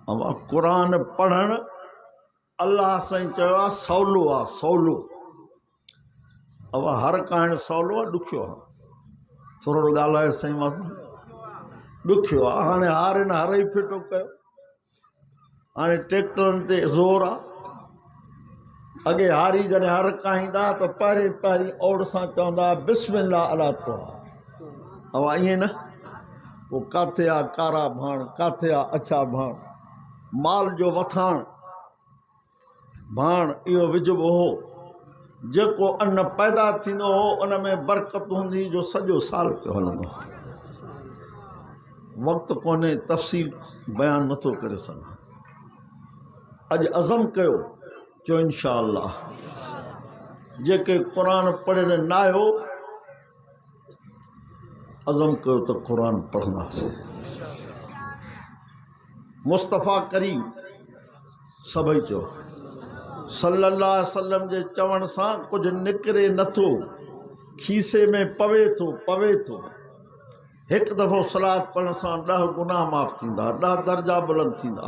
अब क़ुरान पढ़ण अल्लाह साईं चयो आहे सवलो आहे सवलो। अब हर काइण सवलो आहे ॾुखियो आहे? थोरो ॻाल्हायो साईं मां ॾुखियो आहे। हाणे हारिन हर ई फिटो कयो, हाणे ट्रैक्टरनि ते ज़ोर आहे। अॻे हारी जॾहिं हर काहींदा त पहिरीं पहिरीं ओड़ सां चवंदा बिस्मिल्लाह अला तौबा। अब ईअं न, पोइ किथे आहे कारा भाण, किथे आहे अछा भाण, माल जो वथाण भाण इहो विझिबो हो। जेको अन्न पैदा थींदो हो उन में बरकत हूंदी जो सॼो साल पियो हलंदो। वक़्तु कोन्हे, तफ़सील बयानु नथो करे सघां। अॼु अज़म कयो, चो इंशा अल्लाह जेके क़ुरान पढ़ियल न आयो अज़म कयो त क़ुरान पढ़ंदासीं। मुस्तफ़ा करीम सभई चयो सल्लल्लाहु अलैहि वसल्लम जे चवण सां कुझु निकिरे नथो, खीसे में पवे थो पवे थो। हिकु दफ़ो सलात पढ़ण सां 10 गुनाह माफ़ थींदा, 10 दर्जा बुलंद थींदा,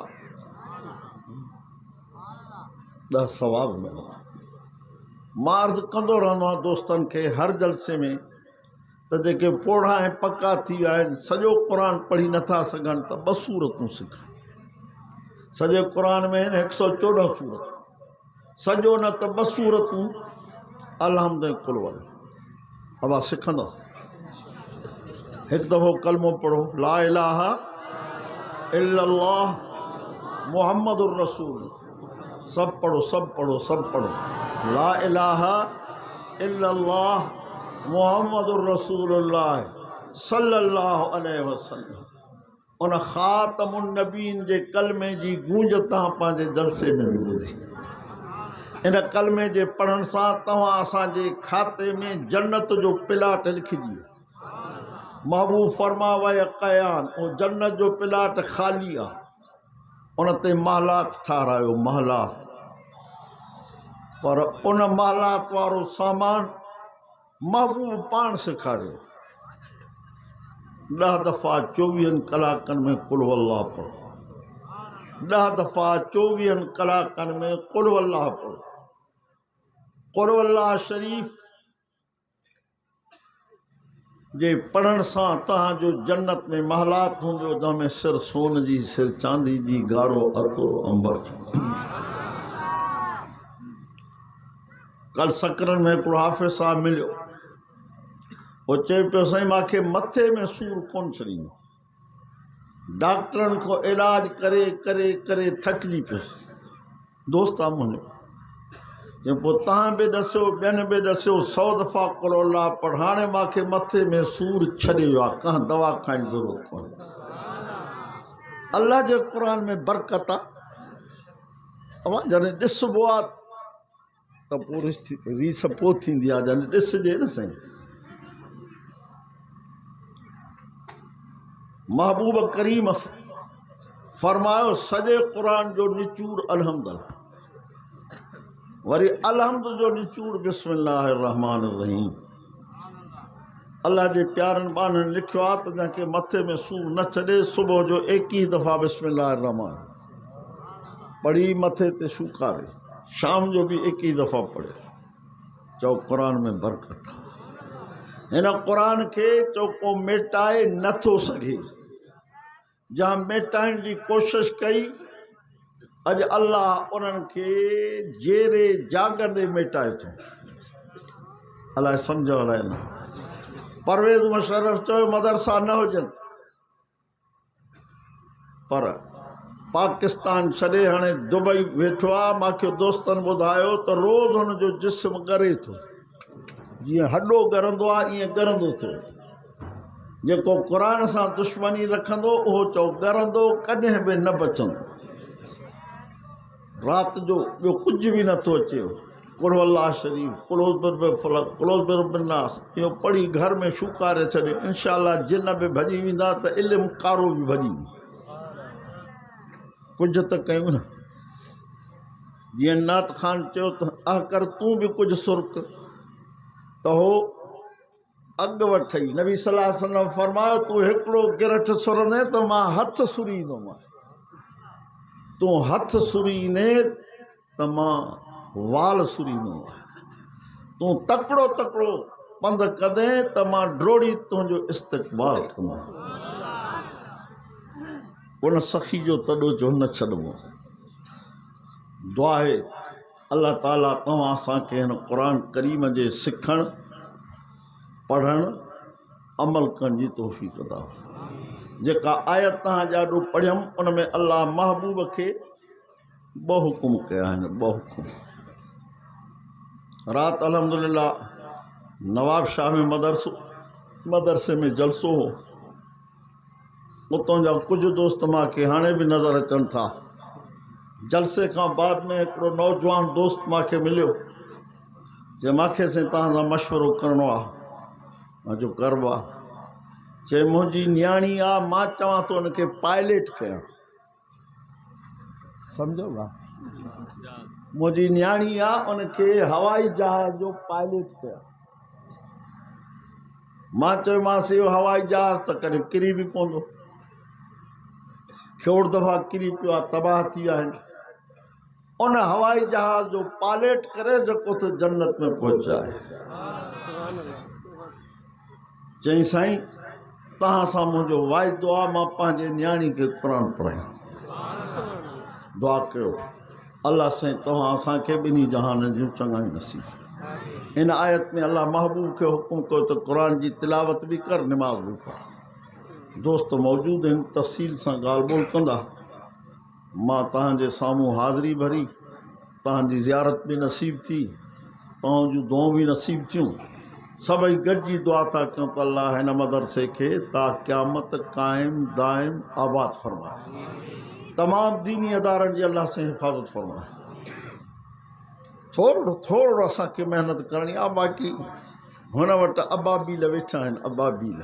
10 सवाब मिलंदा। मां अर्ज़ु कंदो रहंदो आहियां दोस्तनि खे हर जलसे में त जेके पोढ़ा ऐं पका थी विया आहिनि, सॼो क़ुरान पढ़ी नथा सघनि त 2 सूरतूं सिखनि। सॼे क़ुरान में आहिनि 114 सूरत, सॼो न त 2 सूरतूं अलहम्द ऐं कुल वल। अब सिखंदा। हिकु दफ़ो कलमो पढ़ो, ला इलाहा इल्लल्लाह मुहम्मदुर रसूल। सब पढ़ो, सब पढ़ो, सब पढ़ो। ला इलाहा इल्लल्लाह मुहम्मदुर रसूलुल्लाह सल्लल्लाहु अलैहि वसल्लम। उन ख़ातमुन नबीन जे कलमे जी गूंज तव्हां पंहिंजे जलसे में बि ॿुधी। इन कलमे जे पढ़ण सां तव्हां असांजे खाते में जन्नत जो प्लाट लिखिजी वियो। महबूब फरमा वया कयान, उहो जन्नत जो प्लाट ख़ाली आहे, उन ते महलात ठारायो महलात। पर उन महलात वारो सामान महबूब पाण सेखारियो। 10 दफ़ा 24 कलाकनि में कुल वल्लाह पढ़ो, 10 दफ़ा 24 कलाकनि में कुल वल्लाह पढ़ो। कुल वल्लाह शरीफ़ जे पढ़ण सां तव्हांजो जन्नत में महलात हूंदो, जंहिंमें सिर सोन जी, सिर चांदी जी, ॻाढ़ो अतो अंबर। कल सकरन में हिकिड़ो हाफ़िज़ साहब मिलियो, वो चए पियो साईं मूंखे मथे में सूर कोन छॾींदो, डॉक्टरनि को इलाज करे करे करे थकिजी पियुसि। दोस्त आहे मुंहिंजो, चए पोइ तव्हां बि ॾसियो, ॿियनि बि ॾसियो, 100 दफ़ा कुल अल्लाह पढ़, हाणे मूंखे मथे में सूर छॾे वियो आहे, कंहिं दवा खाइण जी ज़रूरत कोन्हे। अल्लाह जे क़ुरान में बरकत आहे। अब जॾहिं ॾिसबो आहे त पोइ रीस पोइ थींदी आहे, जॾहिं ॾिसजे न साईं। महबूब करीम फरमायो सॼे क़ुरान जो निचूड़ अलहम्द, वरी अलहम्द जो निचूड़ बिस्मिल्लाहिर रहमानिर रहीम। अल्लाह जे प्यारनि बाननि लिखियो आहे त जंहिंखे मथे में सूर न छॾे, सुबुह जो 21 दफ़ा बिस्मिल्लाहिर रहमान पढ़ी मथे ते शुकारे, शाम जो बि 21 दफ़ा पढ़े। चओ क़ुरान में बरकत आहे। हिन क़ुरान खे चोको मेटाए नथो सघे। जहाँ मेटाइण जी कोशिश कई, अॼु अल्लाह उन्हनि खे जेरे जागंदे मेटाए थो। अलाए सम्झ अलाए न। परवेज़ मुशर्रफ चयो मदरसा न हुजनि, पर पाकिस्तान छॾे हाणे दुबई वेठो आहे। मूंखे दोस्तनि ॿुधायो त रोज़ हुनजो जिस्म ॻरे थो, जीअं हॾो ॻरंदो आहे ईअं ॻरंदो थो। जेको क़ुरान सां दुश्मनी रखंदो उहो चओ ॻरंदो, कॾहिं बि न बचंदो। राति जो ॿियो कुझु बि नथो अचे। कुल अल्लाह शरीफ़, कुलोज़ बिर फलक, कुलोज़ बिर नास, इहो पढ़ी घर में शुकारे छॾियो। इंशा अल्लाह जिन बि भॼी वेंदा त इल्मु कारो बि भॼी वेंदो। कुझु त कयूं न। जीअं नात ख़ान चयो त अहकर तूं बि कुझु सुर्क, त हो अॻु वठई। नबी सल्लल्लाहु अलैहि वसल्लम फरमायो तूं हिकिड़ो गिरठ सुरंदे त मां हथ सुरींदोमांसि। तू हथ सुरीने त मां वाल सुरींदो तू तकड़ो तकड़ो पंध कदे त मां ड्रोड़ी तुंहिंजो इस्तक़बाल कंदो उन सखी जो तॾो जो न छॾिबो दुआ आहे अल्लाह ताला तव्हां असांखे हिन क़ुर करीम जे सिखण पढ़ण अमल करण जी तौफ़ीक़ अता जेका आयत तव्हां ॼाॾो पढ़ियमि उन में अल्लाह महबूब खे ॿ हुकुम कया आहिनि ॿ हुकुम राति अल्हम्दुलिल्लाह नवाब शाह में मदरसे में जलसो हो उतों जा कुछ दोस्त मांखे हाणे भी नज़र अचनि था जलसे खां बाद में हिकिड़ो नौजवान दोस्त मांखे मिलियो जे मांखे से तव्हां सां मशवरो करिणो आहे मां जो करबो आहे चए मुंहिंजी न्याणी आहे मां चवां थो हुनखे पायलट कयां सम्झो ना मुंहिंजी न्याणी आहे उनखे हवाई जहाज जो पायलट कयां मां चयोमांसि इहो हवाई जहाज त कॾहिं किरी बि पवंदो खोड़ दफ़ा किरी पियो आहे तबाह थी विया आहिनि उन हवाई जहाज जो पायलट करे जेको त जन्नत में पहुचाए चई साईं तव्हां सां मुंहिंजो वाइदो आहे मां पंहिंजे न्याणी खे क़ुर पढ़ायां दुआ कयो अल्लाह साईं तव्हां असांखे ॿिन्ही जहान जूं चङायूं नसीब इन आयत में अल्लाह महबूब खे हुकुम कयो त क़ुर जी तिलावत बि कर निमाज़ बि पढ़ दोस्त मौजूद आहिनि तफ़सील सां ॻाल्हि ॿोल कंदा मां तव्हांजे साम्हूं हाज़िरी भरी तव्हांजी ज़ियारत बि नसीब थी तव्हां जूं दुआऊं बि नसीब थियूं सभई गॾिजी दुआ था कयूं त अल्लाह हिन मदरसे खे ता क़यामत क़ाइम दाइम आबाद फरमाए तमामु दीनी अदारनि जी अल्लाह से हिफ़ाज़त फरमाए थोरो असांखे महिनत करणी आहे बाक़ी हुन वटि अबाबील वेठा आहिनि अबाबील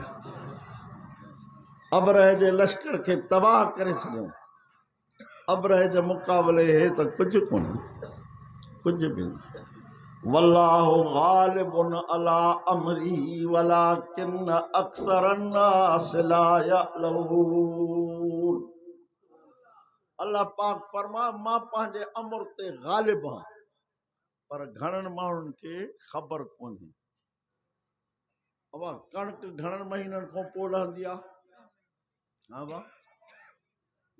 अबरह जे लश्कर खे तबाह करे छॾियऊं अबरह जे मुक़ाबले हे त कुझु कोन्हे कुझु बि न वल्लाहु गालिबुन अला अमरी वलाकिन अक्सरन्नास ला यअलमून अल्लाह पाक फरमा मां पंहिंजे अमर ते गालिब आहियां पर घणनि माण्हुनि खे ख़बर कोन्हे अब कणिक घणनि महीननि खां पोइ लहंदी आहे हा वाह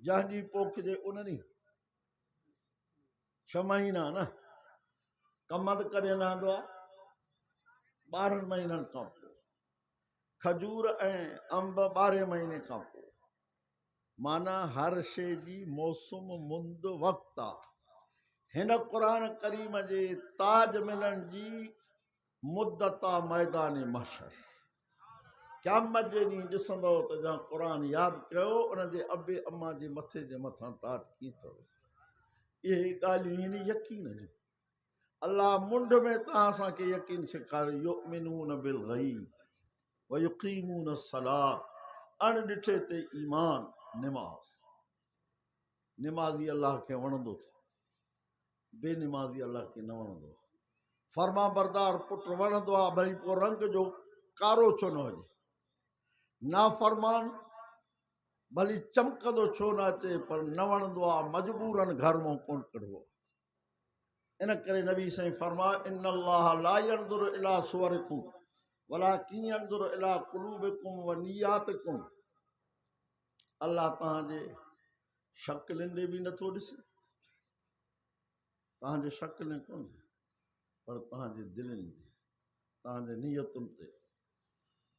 जंहिंजी पोखिजे उन ॾींहुं 6 महीना न कमद कॾहिं लहंदो आहे 12 महीननि खां पोइ खजूर ऐं अंब 12 महीने खां पोइ माना हर शइ जी मौसम मुंद वक़्तु आहे हिन क़ुर करीम जे ताज मिलण जी मुद्दत आहे मैदान महशर क़यामत जे ॾींहुं ॾिसंदव त जहाँ क़ुर यादि कयो उन जे अबे अम्मा जे मथे जे मथां ताज कीअं अथव इहे ॻाल्हियूं आहिनि यकीन जूं अल्लाह मुंड में तव्हां असांखे यकीन सेखारियो युमिनून बिल गैब व युक़ीमून सलात अणॾिठे ते ईमान निमाज़ी अल्लाह खे वणंदो अथव बेनिमाज़ी अल्लाह खे न वणंदो आहे फर्मा बरदार पुटु वणंदो आहे भई पोइ रंग जो कारो छो न हुजे नाफ़रमान भली चमकंदो छो न अचे पर न वणंदो आहे मजबूरन घर मां कोन कढिबो इन करे नबी साईं फरमायो इन अल्लाह ला यंज़ुरु इला सुवरिकुम वलाकिन यंज़ुरु इला क़ुलूबिकुम व नियातिकुम अल्लाह तव्हांजे शक्लनि ॾे बि नथो ॾिसे तव्हांजे शक्ल कोन पर तव्हांजे दिलनि ते तव्हांजे नियतुनि ते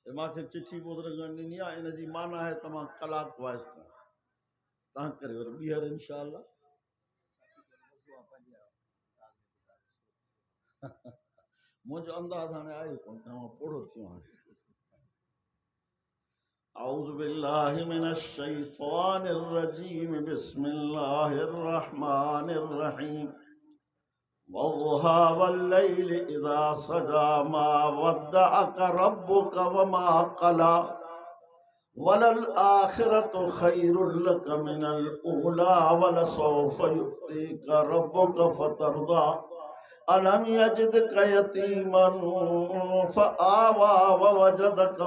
मूंखे चिठी बुज़ुर्गनि ॾिनी आहे इन जी माना आहे त मां कलाक वाइस कयां तव्हां करे वरी ॿीहर इनशा अल्लाह मुंहिंजो अंदाज़ हाणे आयो कोन तव्हां पोड़ो थियो हाणे अऊज़ु बिल्लाहि मिनश शैतानिर रजीम बिस्मिल्लाहिर रहमानिर रहीम वद्दुहा वल्लैल इज़ा सजा मा वद्दअक रब्बुक वमा क़ला वलल आखिरतु खैरुल लक मिनल ऊला वलसौफ युअतीक रब्बुक फतरदा अलम यजिदक यतीमन फआवा ववजदक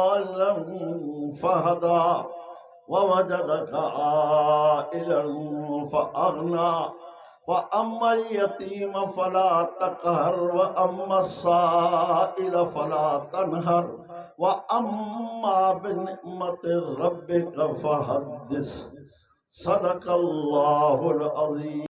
ज़ालिम फहदा ववजदक आइलन फअगना वअम्मा यतीम फला तकहर वअम्मा साइल फला तनहर वअम्मा बिनिअमति रब्बिक फहद्दिस सदकल्लाहुल अज़ीम।